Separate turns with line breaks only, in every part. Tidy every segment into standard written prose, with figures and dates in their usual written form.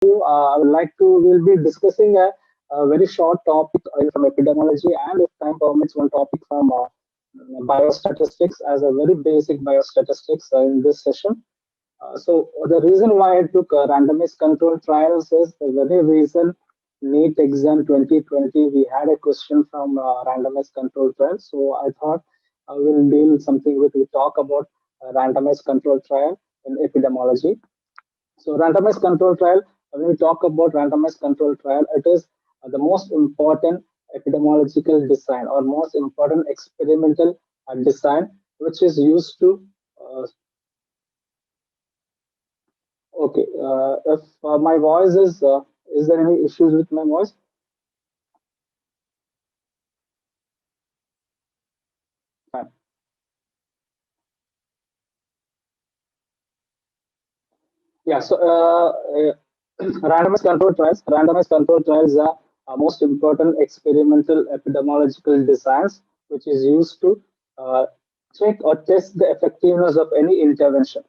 I would like to, we'll be discussing a very short topic from epidemiology and, if time permits, one topic from biostatistics as a very basic biostatistics in this session. So the reason why I took randomized control trials is the very reason NEET exam 2020, we had a question from randomized control trials. So I thought I will deal something with, we talk about randomized control trial in epidemiology. So randomized control trial, when we talk about randomized control trial, it is the most important epidemiological design or most important experimental design, which is used to, okay, if my voice is there any issues with my voice? Fine. Yeah, so randomized control trials are most important experimental epidemiological designs, which is used to uh, check or test the effectiveness of any intervention.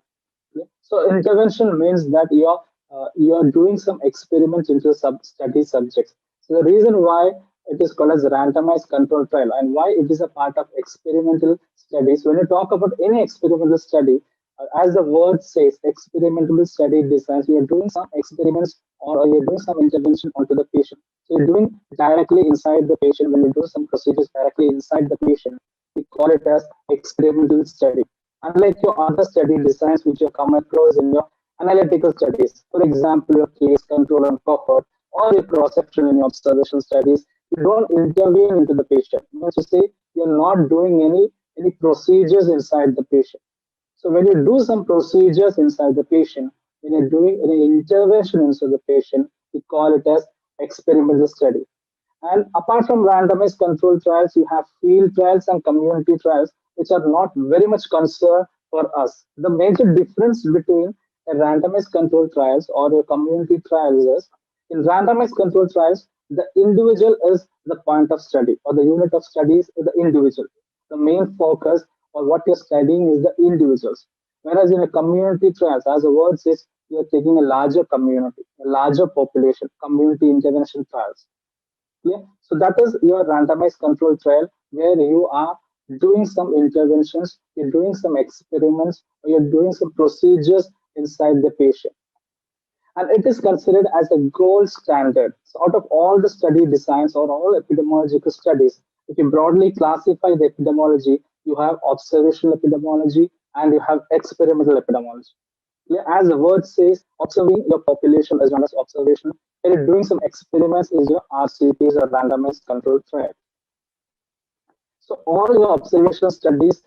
Okay. So intervention means that you're doing some experiments into study subjects. So the reason why it is called as randomized control trial and why it is a part of experimental studies. When you talk about any experimental study, as the word says, experimental study designs, we are doing some experiments or you're doing some intervention onto the patient. So you're doing directly inside the patient. When you do some procedures directly inside the patient, we call it as experimental study. Unlike your other study designs which you come across in your analytical studies, for example, your case control and cohort, or your cross-section in your observational studies, you don't intervene into the patient. Means to say you're not doing any procedures inside the patient. So when you do some procedures inside the patient, when you're doing an intervention inside the patient, we call it as experimental study. And apart from randomized control trials, you have field trials and community trials, which are not very much concerned for us. The major difference between a randomized control trials or a community trials is in randomized control trials, the individual is the point of study or the unit of studies is the individual. The main focus or what you're studying is the individuals. Whereas in a community trials, as the word says, you're taking a larger community, a larger population, community intervention trials. Yeah. So that is your randomized control trial where you are doing some interventions, you're doing some experiments, or you're doing some procedures inside the patient. And it is considered as a gold standard. So out of all the study designs or all epidemiological studies, if you broadly classify the epidemiology, you have observational epidemiology and you have experimental epidemiology. Yeah, as the word says, observing your population is known as observation. And doing some experiments is your RCTs or randomized controlled trial. So all your observational studies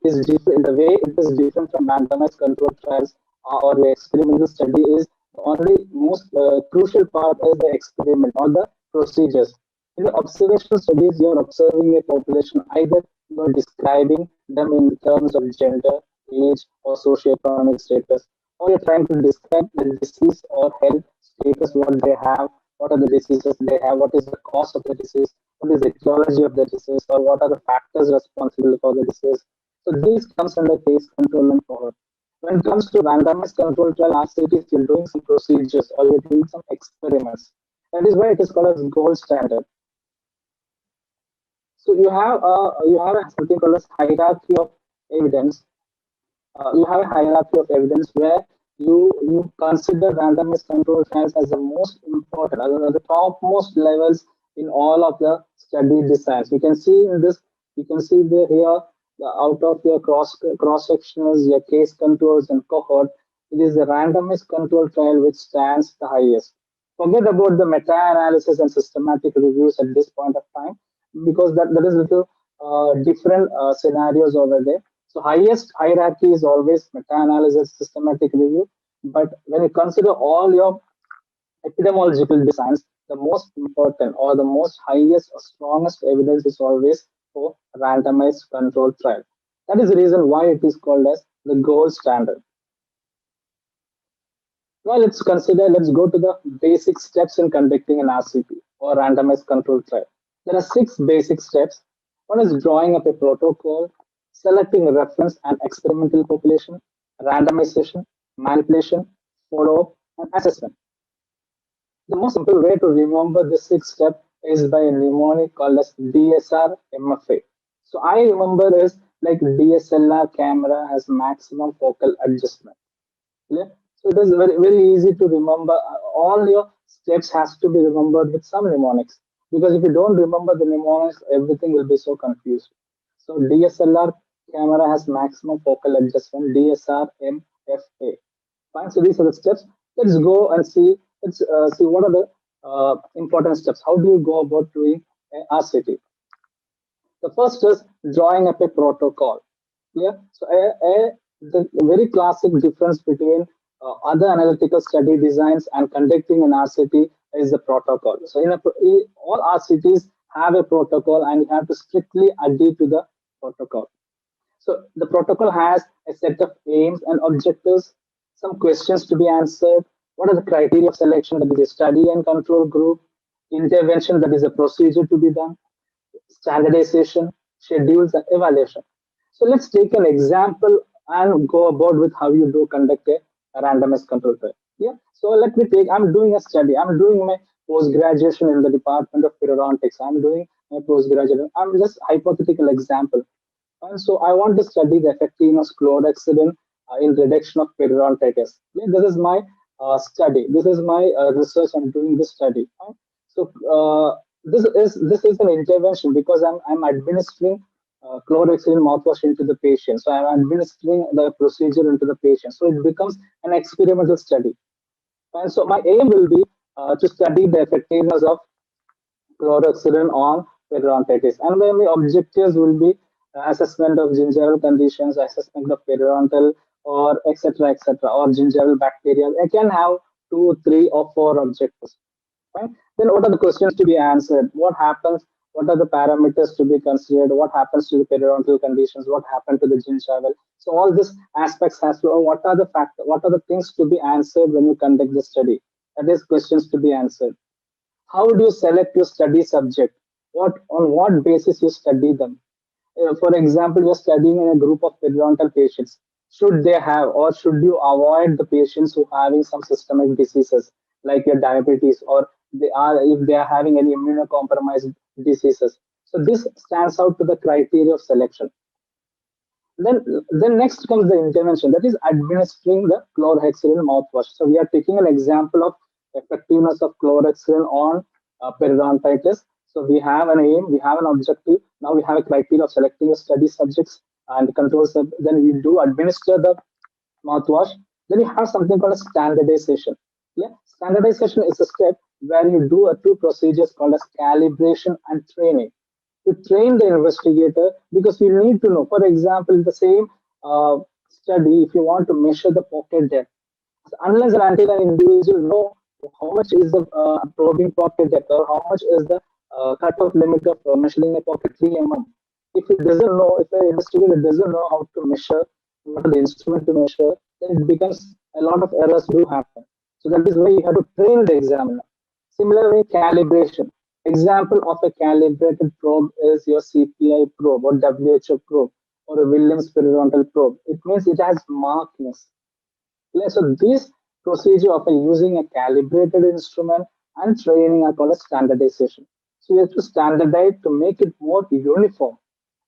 is different. The way it is different from randomized controlled trials or the experimental study is the only most crucial part is the experiment or the procedures. In the observational studies, you are observing a population. Either you are describing them in terms of gender, age, or socioeconomic status, or you're trying to describe the disease or health status, what they have, what are the diseases they have, what is the cause of the disease, what is the etiology of the disease, or what are the factors responsible for the disease. So these comes under case control and follow. When it comes to randomized control trial activities, you're doing some procedures or you're doing some experiments. That is why it is called as gold standard. So you have something called as hierarchy of evidence. You have a hierarchy of evidence where you consider randomized control trials as the most important, as the topmost levels in all of the study designs. You can see in this, you can see the here the out of your cross sectionals, your case controls and cohort, it is the randomized control trial which stands the highest. Forget about the meta-analysis and systematic reviews at this point of time because that is little different scenarios over there. So highest hierarchy is always meta-analysis, systematic review. But when you consider all your epidemiological designs, the most important or the most highest or strongest evidence is always for randomized control trial. That is the reason why it is called as the gold standard. Now let's go to the basic steps in conducting an RCP or randomized control trial. There are six basic steps. One is drawing up a protocol, selecting a reference and experimental population, randomization, manipulation, follow-up, and assessment. The most simple way to remember the sixth step is by a mnemonic called as DSR MFA. So I remember is like DSLR camera has maximum focal adjustment. Yeah. So it is very easy to remember. All your steps has to be remembered with some mnemonics because if you don't remember the mnemonics, everything will be so confused. So DSLR camera has maximum focal adjustment. DSR MFA. Fine. So these are the steps. Let's go and see. Let's see what are the important steps. How do you go about doing RCT? The first is drawing up a protocol. Yeah. So the very classic difference between other analytical study designs and conducting an RCT is the protocol. So all RCTs have a protocol and you have to strictly adhere to the protocol. So the protocol has a set of aims and objectives, some questions to be answered. What are the criteria of selection? That is a study and control group. Intervention, that is a procedure to be done. Standardization, schedules, and evaluation. So let's take an example and go about with how you do conduct a randomized control trial. Yeah. So let me take. I'm doing a study. I'm doing my post graduation in the Department of Periodontics. I'm doing my post graduate. I'm just hypothetical example. And so I want to study the effectiveness of chlorhexidine in reduction of periodontitis. Yeah, this is my study. This is my research. I'm doing this study. Right? So this is an intervention because I'm administering chlorhexidine mouthwash into the patient. So I'm administering the procedure into the patient. So it becomes an experimental study. And so my aim will be to study the effectiveness of chloroxidine on periodontitis. And then the objectives will be assessment of gingival conditions, assessment of periodontal, or etc., or gingival bacteria. I can have two, three, or four objectives. Right? Then what are the questions to be answered? What happens? What are the parameters to be considered? What happens to the periodontal conditions? What happened to the gingival? So all these aspects has to. What are the factors? What are the things to be answered when you conduct the study? That is questions to be answered. How do you select your study subject? What on what basis you study them? For example, you're studying in a group of periodontal patients. Should they have or should you avoid the patients who are having some systemic diseases like your diabetes or they are if they are having any immunocompromised diseases? So this stands out to the criteria of selection. Then next comes the intervention, that is administering the chlorhexidine mouthwash. So we are taking an example of effectiveness of chlorhexidine on periodontitis. So we have an aim, we have an objective. Now we have a criteria of selecting the study subjects and control then we do administer the mouthwash. Then you have something called a standardization. Yeah, standardization is a step where you do a two procedures called as calibration and training. You train the investigator because you need to know. For example, the same study, if you want to measure the pocket depth, unless and until an individual know how much is the probing pocket depth or how much is the cutoff limit of measuring a pocket 3 mm. If it doesn't know, if the investigator doesn't know how to measure, what are the instrument to measure, then it becomes a lot of errors do happen. So that is why you have to train the examiner. Similarly, calibration. Example of a calibrated probe is your CPI probe or WHO probe or a Williams periodontal probe. It means it has markings. Yeah, so this procedure of using a calibrated instrument and training are called as standardization. So you have to standardize to make it more uniform.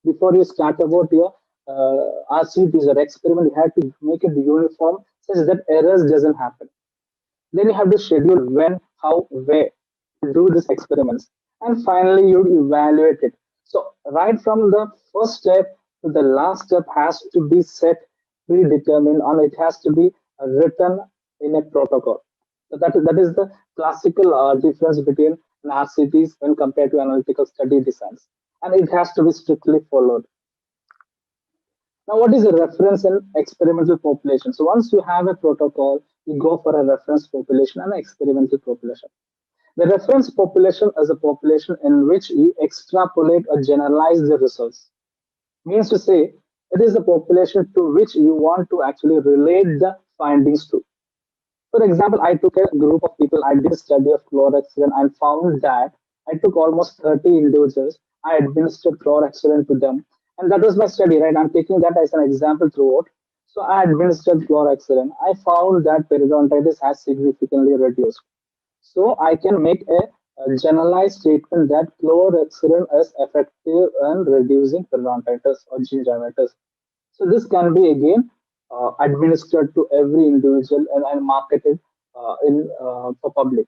Before you start about your RCTs or experiment, you have to make it uniform such that errors doesn't happen. Then you have to schedule when, how, where to do these experiments. And finally, you evaluate it. So right from the first step to the last step has to be set, predetermined, and it has to be written in a protocol. So that is the classical difference between an RCTs when compared to analytical study designs. And it has to be strictly followed. Now, what is a reference and experimental population? So once you have a protocol, you go for a reference population and an experimental population. The reference population is a population in which you extrapolate or generalize the results. Means to say, it is a population to which you want to actually relate the findings to. For example, I took a group of people, I did a study of chlorhexidine and found that I took almost 30 individuals, I administered chlorhexidine to them. And that was my study, right? I'm taking that as an example throughout. So I administered chlorhexidine. I found that periodontitis has significantly reduced. So I can make a generalized statement that chlorhexidine is effective in reducing periodontitis or gingivitis. So this can be again administered to every individual and marketed in for public.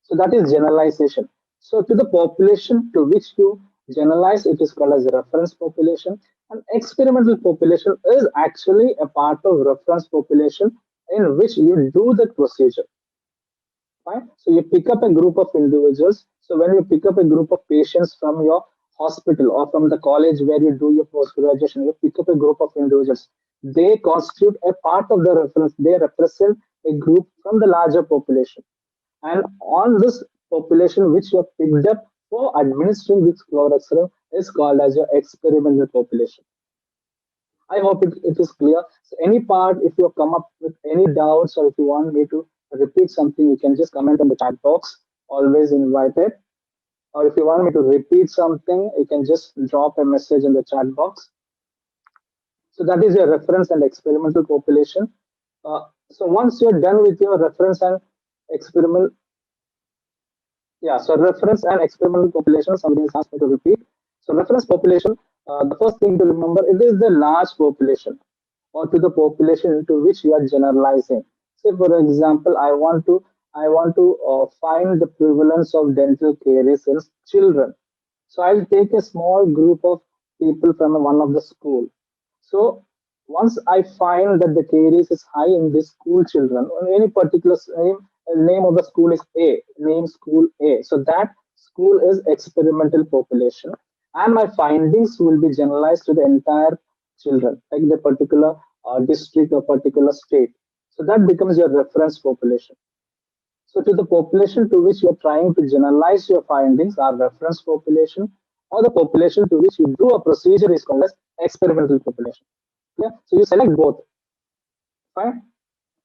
So that is generalization. So to the population to which you generalize, it is called as a reference population. And experimental population is actually a part of reference population in which you do the procedure. Fine. So you pick up a group of individuals. So when you pick up a group of patients from your hospital or from the college where you do your post graduation, you pick up a group of individuals. They constitute a part of the reference. They represent a group from the larger population. And on this population which you have picked up for administering this chloroxylin is called as your experimental population. I hope it is clear. So any part, if you come up with any doubts or if you want me to repeat something, you can just comment on the chat box. Always invited. Or if you want me to repeat something, you can just drop a message in the chat box. So that is your reference and experimental population. So once you're done with your reference and experiment, yeah, so reference and experimental population, somebody has asked me to repeat. So reference population, the first thing to remember, it is the large population or to the population into which you are generalizing. Say for example, I want to find the prevalence of dental caries in children. So I'll take a small group of people from one of the school. So once I find that the caries is high in this school children, or any particular name of the school is A, name school A. So that school is experimental population, and my findings will be generalized to the entire children, like the particular district or particular state. So that becomes your reference population. So to the population to which you are trying to generalize your findings are reference population, or the population to which you do a procedure is called as experimental population. Yeah. So you select both. Fine.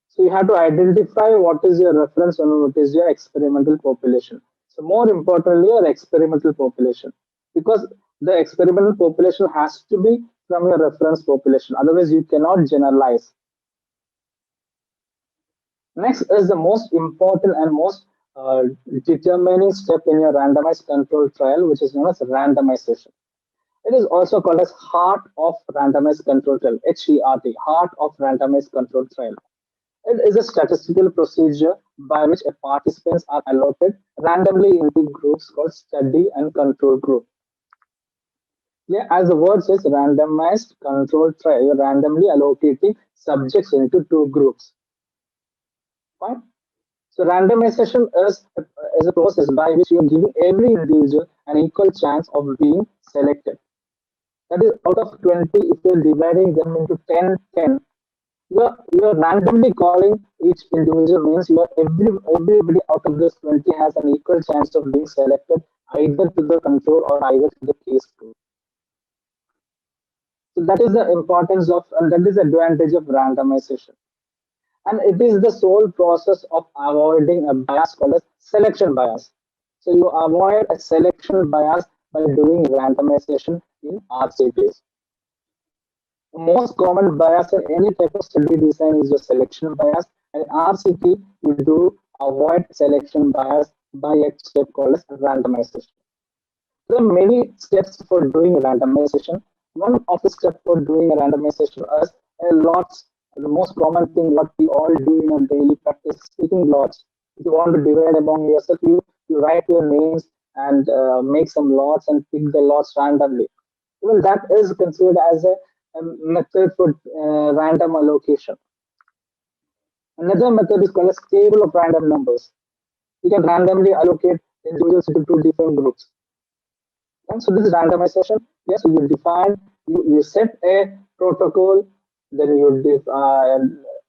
So you have to identify what is your reference and what is your experimental population. So more importantly, your experimental population, because the experimental population has to be from your reference population. Otherwise, you cannot generalize. Next is the most important and most uh, determining step in your randomized control trial, which is known as randomization. It is also called as heart of randomized control trial, HERT, heart of randomized control trial. It is a statistical procedure by which participants are allotted randomly into groups called study and control group. Yeah, as the word says, randomized control trial, you're randomly allocating subjects into two groups. Fine. So randomization is a process by which you are giving every individual an equal chance of being selected. That is, out of 20, if you're dividing them into 10, you're randomly calling each individual means everybody out of this 20 has an equal chance of being selected either to the control or either to the case group. So that is the importance of and that is the advantage of randomization. And it is the sole process of avoiding a bias called as selection bias. So you avoid a selection bias by doing randomization in RCTs. The most common bias in any type of study design is your selection bias. And RCT, you do avoid selection bias by a step called as randomization. There are many steps for doing randomization. One of the steps for doing a randomization is a lots. The most common thing what we all do in our daily practice is taking lots. If you want to divide among yourself, you write your names and make some lots and pick the lots randomly. Well, that is considered as a method for random allocation. Another method is called a table of random numbers. You can randomly allocate individuals into two different groups. And so this is randomization. Yes, you define, you set a protocol, then you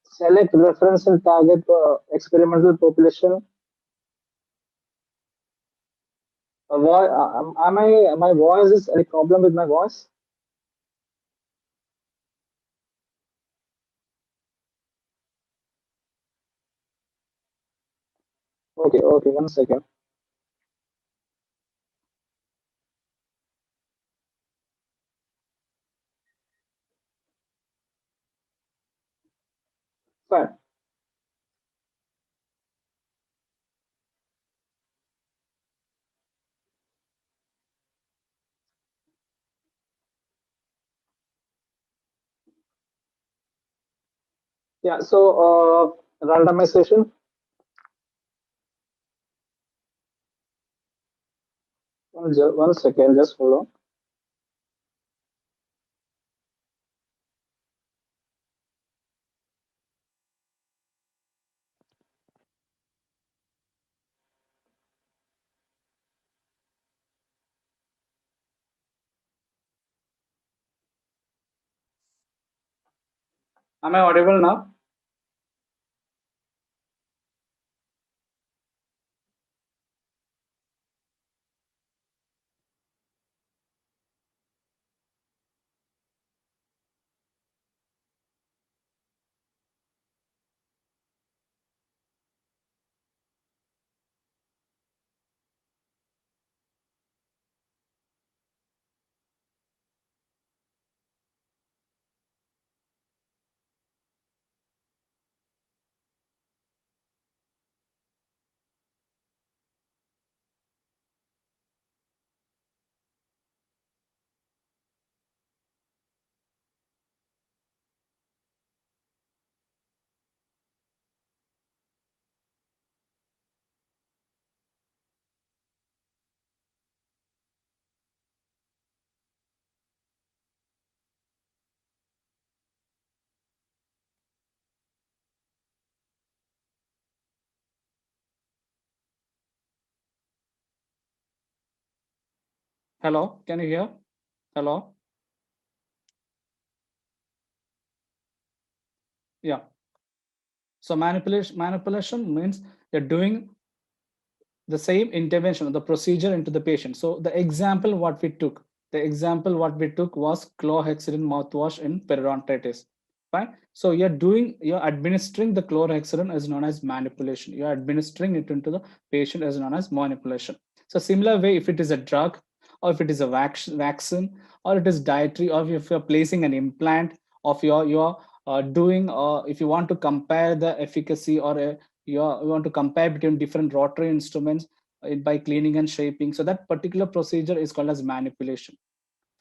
select reference and target experimental population. Am I my voice is any problem with my voice? Okay, okay, 1 second. Fine. Yeah, so randomization. One second, just hold on. Am I audible now? Hello, can you hear? Hello? Yeah. So manipulation means you're doing the same intervention, the procedure into the patient. So the example what we took was chlorhexidine mouthwash in periodontitis. Fine. So you're administering the chlorhexidine is known as manipulation. You're administering it into the patient is known as manipulation. So similar way, if it is a drug, or if it is a vaccine, or it is dietary, or if you're placing an implant of your doing, if you want to compare the efficacy or you want to compare between different rotary instruments by cleaning and shaping. So that particular procedure is called as manipulation.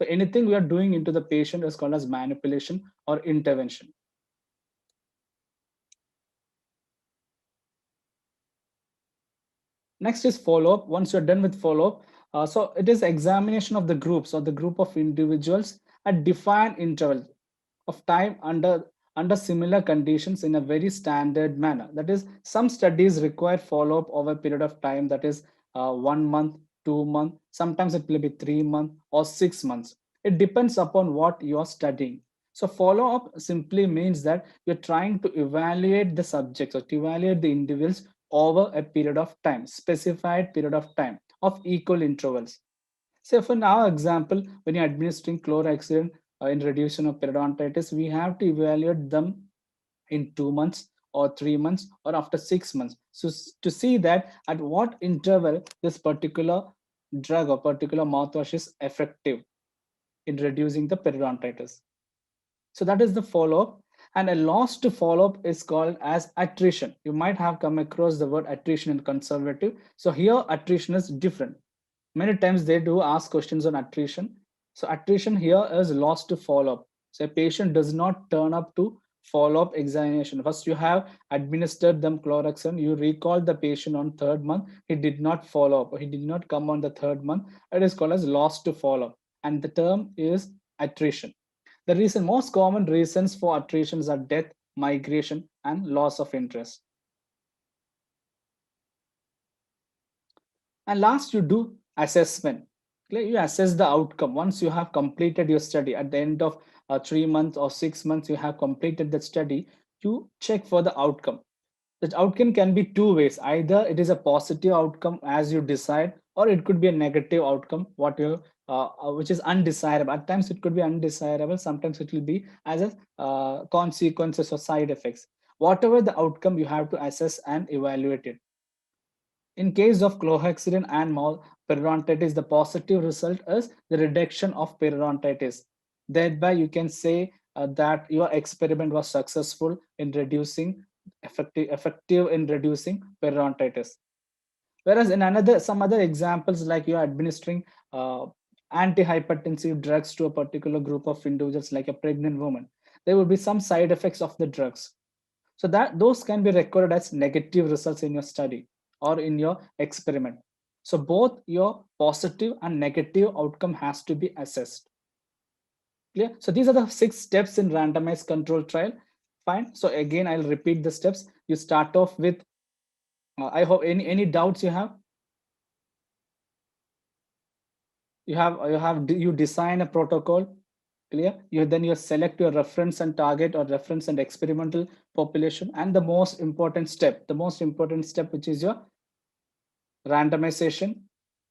So anything we are doing into the patient is called as manipulation or intervention. Next is follow-up. Once you're done with follow-up, so it is examination of the groups or the group of individuals at defined intervals of time under similar conditions in a very standard manner. That is, some studies require follow-up over a period of time, that is 1 month, 2 months, sometimes it will be 3 months or 6 months. It depends upon what you are studying. So follow-up simply means that you're trying to evaluate the subjects or to evaluate the individuals over a period of time, specified period of time of equal intervals. So for now example, when you're administering chlorhexidine in reduction of periodontitis, we have to evaluate them in 2 months or 3 months or after 6 months. So to see that at what interval this particular drug or particular mouthwash is effective in reducing the periodontitis. So that is the follow-up. And a loss to follow-up is called as attrition. You might have come across the word attrition in conservative. So here attrition is different. Many times they do ask questions on attrition. So attrition here is loss to follow-up. So a patient does not turn up to follow-up examination. First you have administered them chloroxine. You recall the patient on third month. He did not follow up. Or he did not come on the third month. It is called as loss to follow-up. And the term is attrition. The reason most common reasons for attritions are death, migration, and loss of interest. And last, you do assessment. Okay, you assess the outcome. Once you have completed your study at the end of 3 months or 6 months, you have completed the study, you check for the outcome. The outcome can be two ways. Either it is a positive outcome as you decide, or it could be a negative outcome, which is undesirable. At times it could be undesirable. Sometimes it will be as a consequences or side effects. Whatever the outcome, you have to assess and evaluate it. In case of chlorhexidine and periodontitis, the positive result is the reduction of periodontitis. Thereby, you can say that your experiment was successful in reducing effective in reducing periodontitis. Whereas in some other examples, like you're administering antihypertensive drugs to a particular group of individuals, like a pregnant woman, there will be some side effects of the drugs. So that those can be recorded as negative results in your study or in your experiment. So both your positive and negative outcome has to be assessed. Clear? So these are the 6 steps in randomized control trial. Fine. So again, I'll repeat the steps. You start off with, I hope any doubts you have. You design a protocol. Clear? You select your reference and target, or reference and experimental population, and the most important step, which is your randomization.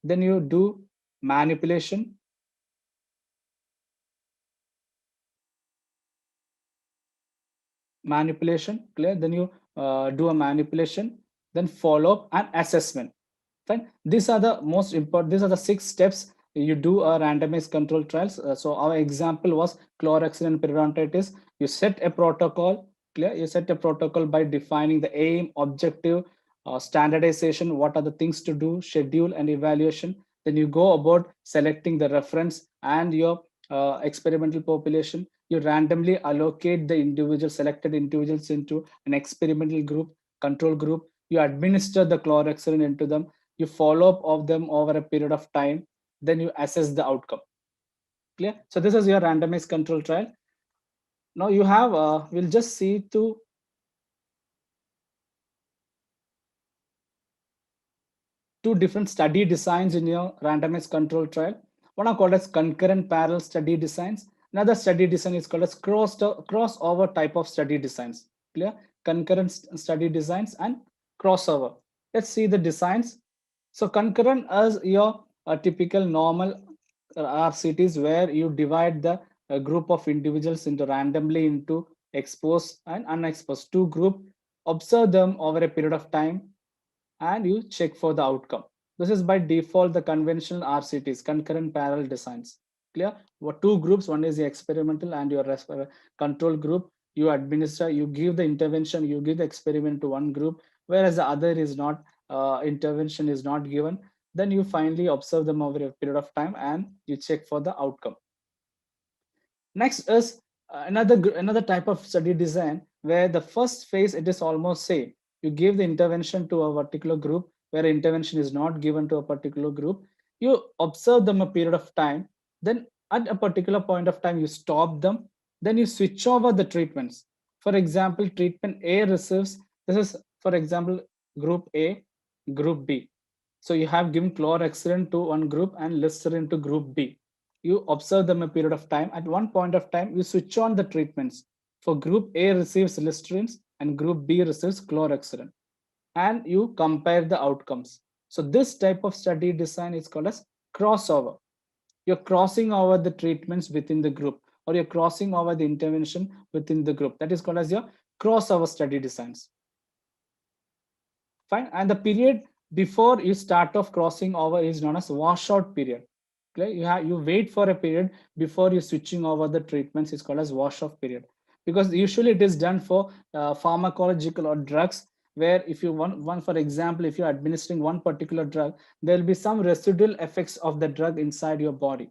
Then you do manipulation. Clear? Then you do a manipulation, then follow up and assessment. Fine. These are the most important. These are the 6 steps you do a randomized control trials. So our example was chlorhexidine periodontitis. You set a protocol. Clear? You set a protocol by defining the aim, objective, standardization, what are the things to do, schedule and evaluation. Then you go about selecting the reference and your experimental population. You randomly allocate the selected individuals into an experimental group, control group. You administer the chlorhexidine into them. You follow up of them over a period of time. Then you assess the outcome. Clear? So this is your randomized control trial. Now you have, we'll just see to two different study designs in your randomized control trial. One are called as concurrent parallel study designs. Another study design is called as crossover type of study designs. Clear? Concurrent study designs and crossover. Let's see the designs. So concurrent as your typical normal RCTs, where you divide the group of individuals into randomly into exposed and unexposed two group, observe them over a period of time, and you check for the outcome. This is by default the conventional RCTs, concurrent parallel designs. Clear? What two groups? One is the experimental and your control group. You administer, you give the intervention, you give the experiment to one group, whereas the other is not, intervention is not given. Then you finally observe them over a period of time and you check for the outcome. Next is another type of study design, where the first phase it is almost same. You give the intervention to a particular group, where intervention is not given to a particular group. You observe them a period of time. Then at a particular point of time, you stop them. Then you switch over the treatments. For example, treatment A receives, this is for example group A, group B. So you have given chlorhexidine to one group and listerine to group B. You observe them a period of time. At one point of time, you switch on the treatments. For group A receives listerine and group B receives chlorhexidine, and you compare the outcomes. So this type of study design is called as crossover. You're crossing over the treatments within the group, or you're crossing over the intervention within the group. That is called as your crossover study designs. Fine. And the period before you start off crossing over is known as washout period. Okay? You wait for a period before you switching over the treatments. It's called as washout period, because usually it is done for pharmacological or drugs, where if you want one, for example, if you're administering one particular drug, there will be some residual effects of the drug inside your body.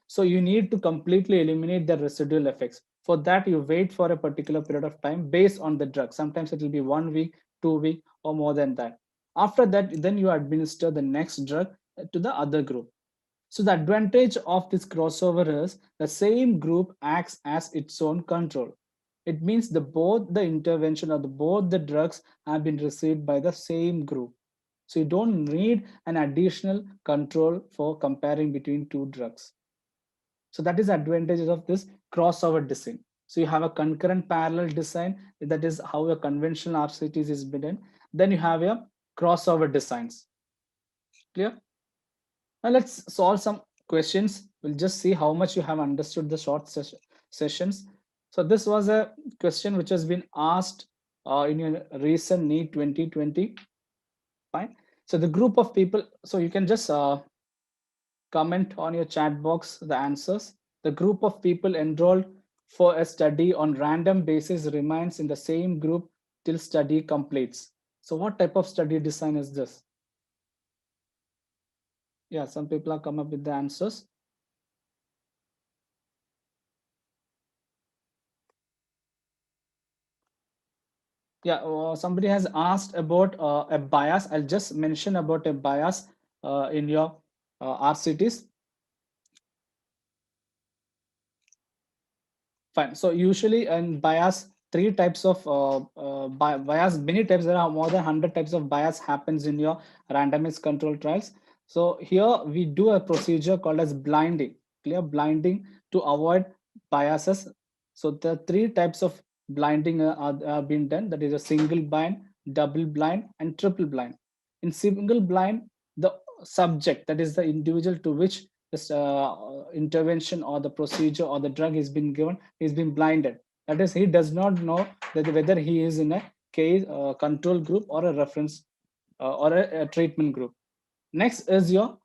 So you need to completely eliminate the residual effects. For that, you wait for a particular period of time based on the drug. Sometimes it will be 1 week, 2 week, or more than that. After that, then you administer the next drug to the other group. So the advantage of this crossover is the same group acts as its own control. It means both the intervention or both the drugs have been received by the same group. So you don't need an additional control for comparing between two drugs. So that is the advantages of this crossover design. So you have a concurrent parallel design. That is how a conventional RCTs is done. Then you have a crossover designs. Clear? Now let's solve some questions. We'll just see how much you have understood the short sessions. So this was a question which has been asked in your recent NEET 2020. Fine. So the group of people, so you can just comment on your chat box the answers. The group of people enrolled for a study on random basis remains in the same group till study completes. So what type of study design is this? Yeah, some people have come up with the answers.
Yeah, somebody has asked about a bias. I'll just mention about a bias in your RCTs. Fine. So usually in bias, three types of bias, many types. There are more than 100 types of bias happens in your randomized control trials. So here we do a procedure called as blinding, clear blinding to avoid biases. So the three types of blinding are being done. That is a single blind, double blind, and triple blind. In single blind, the subject, that is the individual to which this intervention or the procedure or the drug is being given, is being blinded. That is, he does not know that whether he is in a case control group or a reference or a treatment group. Next is your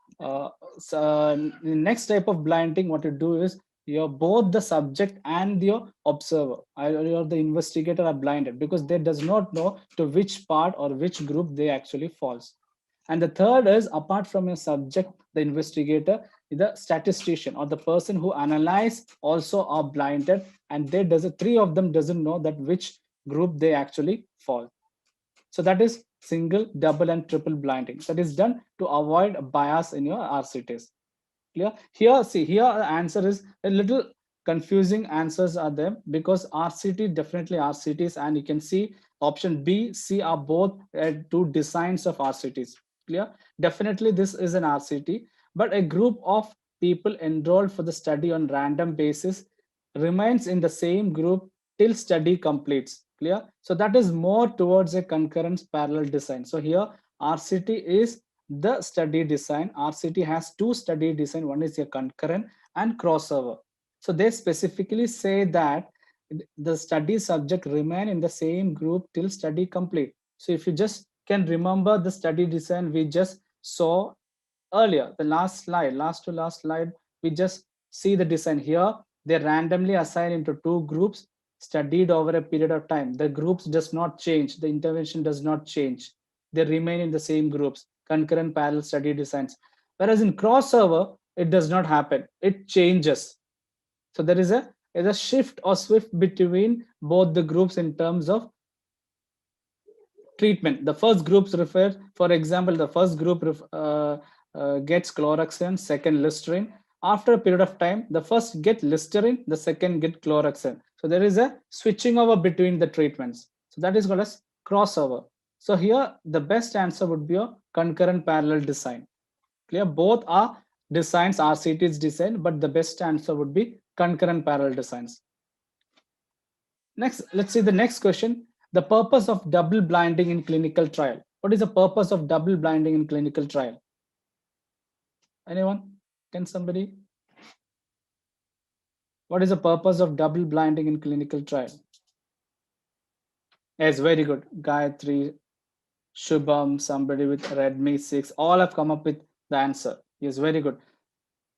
next type of blinding. What you do is your both the subject and your observer or the investigator are blinded because they does not know to which part or which group they actually falls. And the third is, apart from a subject, the investigator, the statistician or the person who analyze also are blinded, and they does three of them doesn't know that which group they actually fall. So that is single, double, and triple blinding. That is done to avoid bias in your RCTs. Clear? Here, see, here the answer is a little confusing. Answers are there because RCT, definitely RCTs, and you can see option B, C are both two designs of RCTs. Clear? Definitely this is an RCT, but a group of people enrolled for the study on random basis remains in the same group till study completes. Clear? So that is more towards a concurrent parallel design. So here RCT is the study design. RCT has two study design. One is a concurrent and crossover. So they specifically say that the study subject remain in the same group till study complete. So if you just can remember the study design we just saw earlier, the last slide, last to last slide, we just see the design here. They randomly assign into two groups, studied over a period of time. The groups does not change. The intervention does not change. They remain in the same groups, concurrent parallel study designs. Whereas in crossover, it does not happen. It changes. So there is a shift or swift between both the groups in terms of treatment. The first groups refer, for example, the first group gets chloroxine, second Listerine. After a period of time, the first get Listerine, the second get chloroxine. So there is a switching over between the treatments. So that is called as crossover. So here the best answer would be a concurrent parallel design. Clear? Both are designs, RCT's design, but the best answer would be concurrent parallel designs. Next, let's see the next question. The purpose of double blinding in clinical trial. What is the purpose of double blinding in clinical trial? Anyone? Can somebody? What is the purpose of double blinding in clinical trial? Yes, very good. Gayatri, Shubham, somebody with Redmi 6, all have come up with the answer. Yes, very good.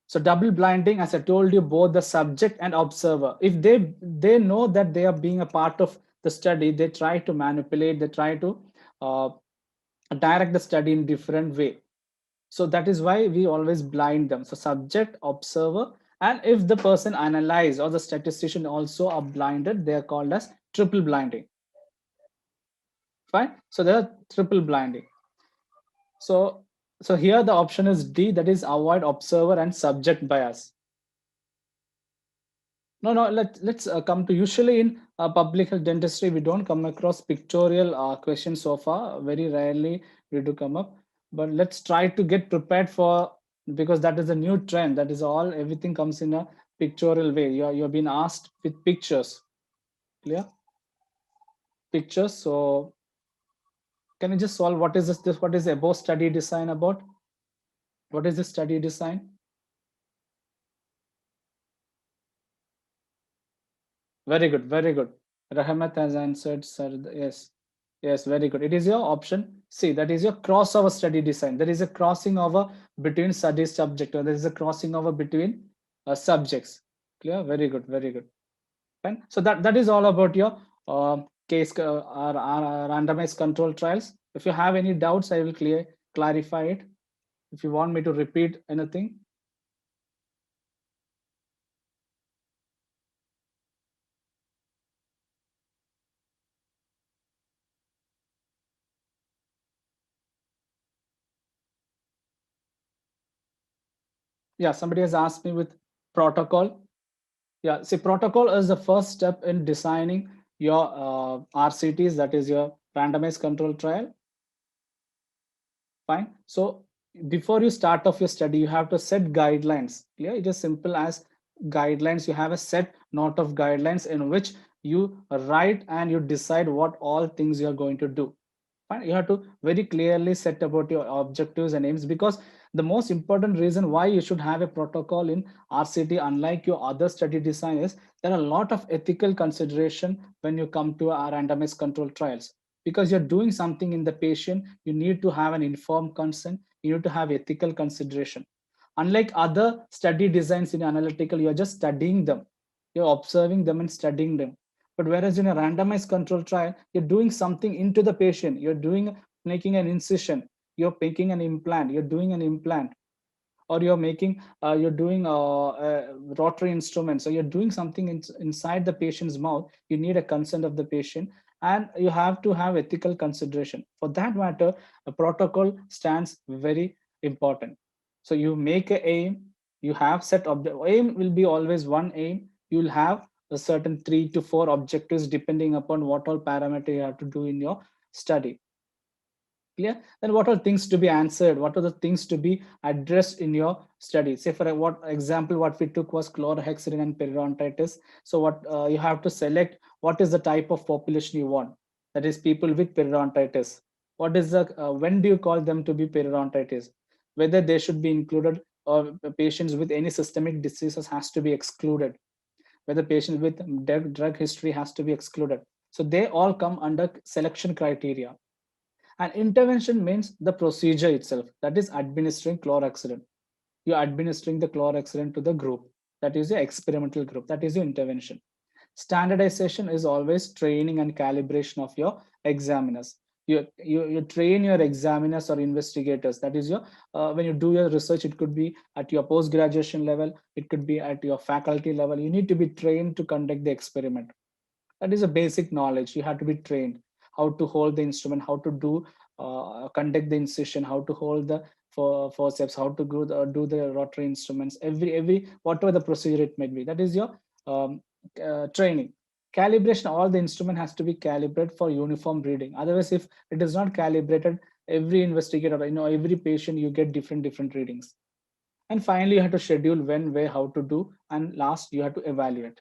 So double blinding, as I told you, both the subject and observer, if they know that they are being a part of the study, they try to manipulate, they try to uh, direct the study in different way. So that is why we always blind them. So subject, observer, and if the person analyze or the statistician also are blinded, they are called as triple blinding. Fine. So there are triple blinding. So so here the option is D, that is avoid observer and subject bias. No, let's come to, usually in public health dentistry, we don't come across pictorial questions so far. Very rarely we do come up, but let's try to get prepared for, because that is a new trend. That is all, everything comes in a pictorial way. You're being asked with pictures, clear? Pictures. So can you just solve what is this what is above study design about? What is the study design? Very good, very good. Rahmat has answered, sir. Yes, yes, very good. It is your option C. That is your crossover study design. There is a crossing over between study subject, or there is a crossing over between subjects. Clear? Very good, very good. Fine. So that is all about your case or randomized control trials. If you have any doubts, I will clarify it. If you want me to repeat anything. Yeah, somebody has asked me with protocol. Yeah, see, protocol is the first step in designing your RCTs, that is your randomized control trial. Fine. So before you start off your study, you have to set guidelines. Clear? It is simple as guidelines. You have a set note of guidelines in which you write and you decide what all things you are going to do. Fine. You have to very clearly set about your objectives and aims, because the most important reason why you should have a protocol in RCT, unlike your other study design, is there are a lot of ethical consideration when you come to our randomized control trials, because you're doing something in the patient. You need to have an informed consent. You need to have ethical consideration. Unlike other study designs in analytical, you're just studying them, you're observing them and studying them. But whereas in a randomized control trial, you're doing something into the patient. You're doing, making an incision, you're making an implant, you're doing an implant, or you're making you're doing rotary instruments, so you're doing something inside the patient's mouth. You need a consent of the patient, and you have to have ethical consideration. For that matter, a protocol stands very important. So you make a aim, you have set aim will be always one aim. You'll have a certain 3 to 4 objectives depending upon what all parameter you have to do in your study. Clear? Then what are things to be answered? What are the things to be addressed in your study? Say for what example, what we took was chlorhexidine and periodontitis. So what you have to select what is the type of population you want. That is people with periodontitis. What is the when do you call them to be periodontitis? Whether they should be included, or patients with any systemic diseases has to be excluded. Whether patients with drug history has to be excluded. So they all come under selection criteria. And intervention means the procedure itself, that is administering chlorhexidine. You're administering the chlorhexidine to the group. That is your experimental group. That is your intervention. Standardization is always training and calibration of your examiners. You train your examiners or investigators. That is your, when you do your research, it could be at your post graduation level, it could be at your faculty level. You need to be trained to conduct the experiment. That is a basic knowledge. You have to be trained how to hold the instrument, how to do conduct the incision, how to hold the forceps, how to do the rotary instruments, every whatever the procedure it may be. That is your um, training. Calibration, all the instrument has to be calibrated for uniform reading. Otherwise, if it is not calibrated, every investigator, every patient, you get different readings. And finally, you have to schedule when, where, how to do, and last you have to evaluate.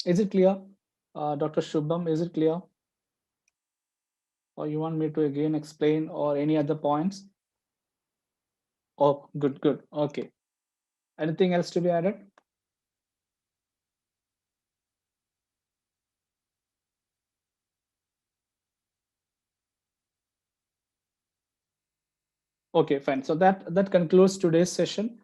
Is it clear, Dr. Shubham? Is it clear? Or you want me to again explain, or any other points? Oh, good, good. Okay. Anything else to be added? Okay, fine. So that concludes today's session.